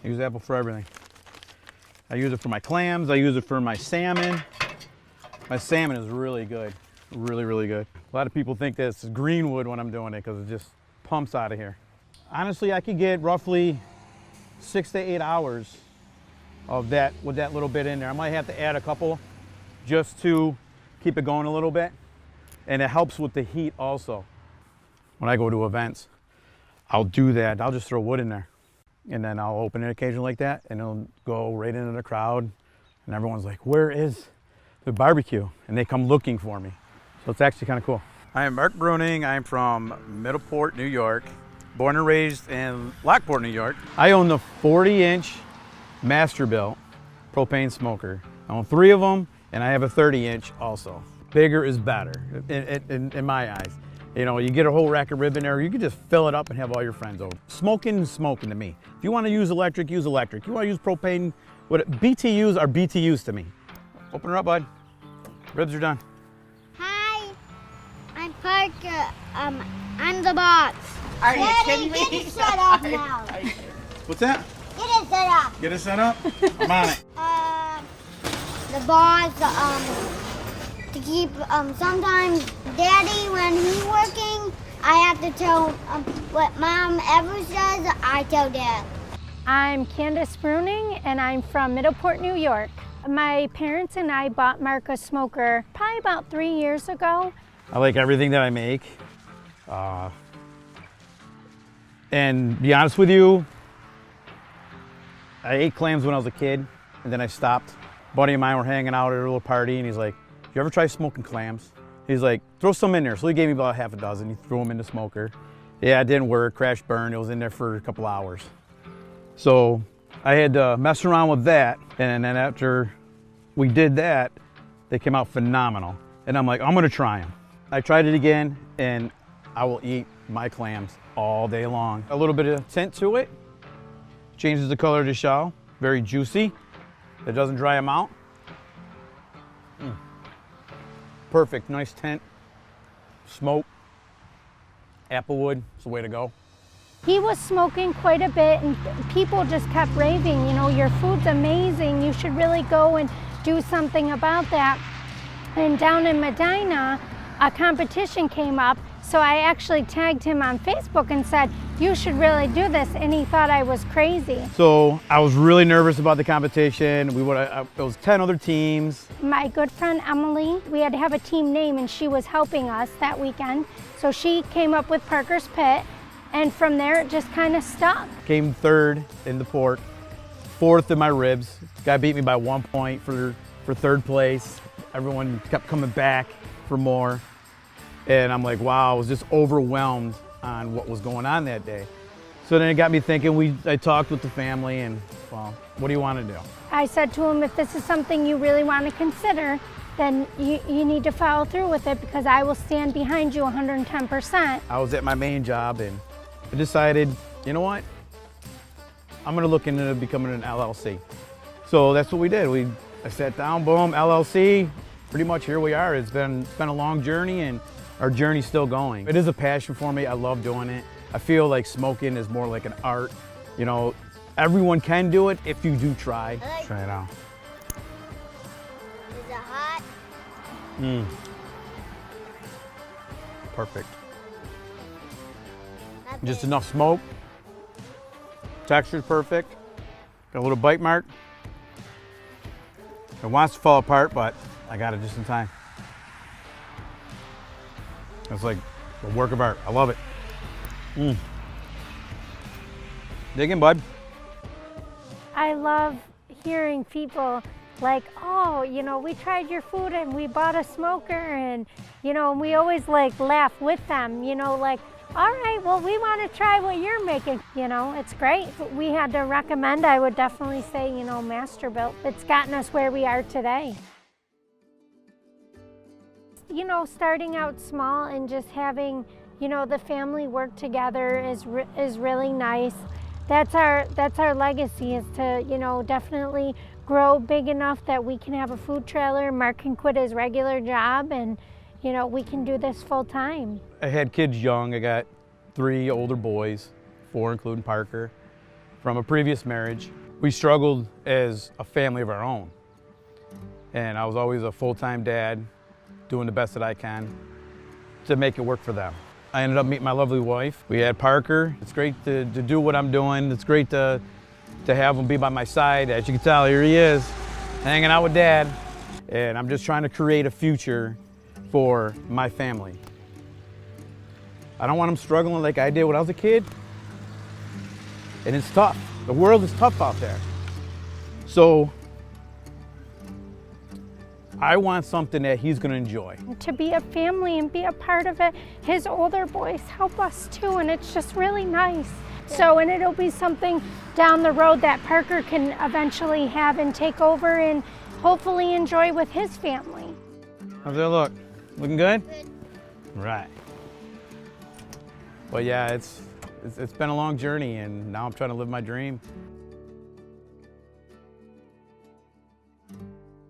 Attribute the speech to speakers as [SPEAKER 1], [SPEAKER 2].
[SPEAKER 1] I use apple for everything. I use it for my clams. I use it for my salmon. My salmon is really good. Really, really good. A lot of people think that it's green wood when I'm doing it because it just pumps out of here. Honestly, I could get roughly 6 to 8 hours of that with that little bit in there. I might have to add a couple just to keep it going a little bit. And it helps with the heat also. When I go to events, I'll do that. I'll just throw wood in there. And then I'll open it occasionally like that, and it'll go right into the crowd. And everyone's like, where is the barbecue? And they come looking for me. So it's actually kind of cool. I am Mark Bruning. I'm from Middleport, New York. Born and raised in Lockport, New York. I own the 40-inch Masterbuilt propane smoker. I own 3 of them, and I have a 30-inch also. Bigger is better in my eyes. You know, you get a whole rack of rib in there, you can just fill it up and have all your friends over. Smoking is smoking to me. If you want to use electric, use electric. You want to use propane, BTUs are BTUs to me. Open her up, bud. Ribs are done.
[SPEAKER 2] Hi, I'm Parker. I'm the boss.
[SPEAKER 3] Are you kidding me?
[SPEAKER 2] Get it set up now.
[SPEAKER 1] What's that?
[SPEAKER 2] Get it set up.
[SPEAKER 1] Get it set up? I'm on it.
[SPEAKER 2] The boss, to keep, sometimes Daddy, when he's working, I have to tell what Mom ever says, I tell Dad.
[SPEAKER 4] I'm Candace Bruning, and I'm from Middleport, New York. My parents and I bought Mark a smoker probably about 3 years ago.
[SPEAKER 1] I like everything that I make. And to be honest with you, I ate clams when I was a kid, and then I stopped. A buddy of mine were hanging out at a little party, and he's like, you ever try smoking clams? He's like, throw some in there. So he gave me about half a dozen. He threw them in the smoker. Yeah, it didn't work, crash burn. It was in there for a couple hours. So I had to mess around with that. And then after we did that, they came out phenomenal. And I'm like, I'm gonna try them. I tried it again, and I will eat my clams all day long. A little bit of tint to it. Changes the color of the shell. Very juicy. It doesn't dry them out. Perfect, nice tint, smoke, applewood, it's the way to go.
[SPEAKER 4] He was smoking quite a bit, and people just kept raving, you know, your food's amazing, you should really go and do something about that. And down in Medina, a competition came up, so I actually tagged him on Facebook and said, you should really do this, and he thought I was crazy.
[SPEAKER 1] So I was really nervous about the competition. It was 10 other teams.
[SPEAKER 4] My good friend Emily, we had to have a team name, and she was helping us that weekend. So she came up with Parker's Pit, and from there it just kind of stuck. Came 3rd in the pork, 4th in my ribs. Guy beat me by 1 point for 3rd place. Everyone kept coming back for more. And I'm like, wow, I was just overwhelmed on what was going on that day. So then it got me thinking, I talked with the family, and well, what do you want to do? I said to him, if this is something you really want to consider, then you need to follow through with it, because I will stand behind you 110%.
[SPEAKER 1] I was at my main job, and I decided, you know what? I'm gonna look into becoming an LLC. So that's what we did. I sat down, boom, LLC, pretty much here we are. It's been a long journey, and our journey's still going. It is a passion for me. I love doing it. I feel like smoking is more like an art. You know, everyone can do it if you do try. Try it out.
[SPEAKER 2] Is it hot?
[SPEAKER 1] Perfect. Just enough smoke. Texture's perfect. Got a little bite mark. It wants to fall apart, but I got it just in time. It's like a work of art. I love it. Dig in, bud.
[SPEAKER 4] I love hearing people like, oh, you know, we tried your food and we bought a smoker, and, you know, we always like laugh with them, you know, like, all right, well, we want to try what you're making. You know, it's great. If we had to recommend, I would definitely say, you know, Masterbuilt. It's gotten us where we are today. You know, starting out small and just having, you know, the family work together is really nice. That's our legacy, is to, you know, definitely grow big enough that we can have a food trailer. Mark can quit his regular job, and, you know, we can do this full time.
[SPEAKER 1] I had kids young. I got 3 older boys, 4 including Parker. from a previous marriage. We struggled as a family of our own. And I was always a full-time dad, doing the best that I can to make it work for them. I ended up meeting my lovely wife. We had Parker. It's great to do what I'm doing. It's great to have him be by my side. As you can tell, here he is, hanging out with Dad. And I'm just trying to create a future for my family. I don't want them struggling like I did when I was a kid. And it's tough. The world is tough out there. So I want something that he's gonna enjoy.
[SPEAKER 4] To be a family and be a part of it. His older boys help us too, and it's just really nice. So, and it'll be something down the road that Parker can eventually have and take over and hopefully enjoy with his family.
[SPEAKER 1] How's that look? Looking good?
[SPEAKER 2] Good.
[SPEAKER 1] Right. Well, yeah, it's been a long journey, and now I'm trying to live my dream.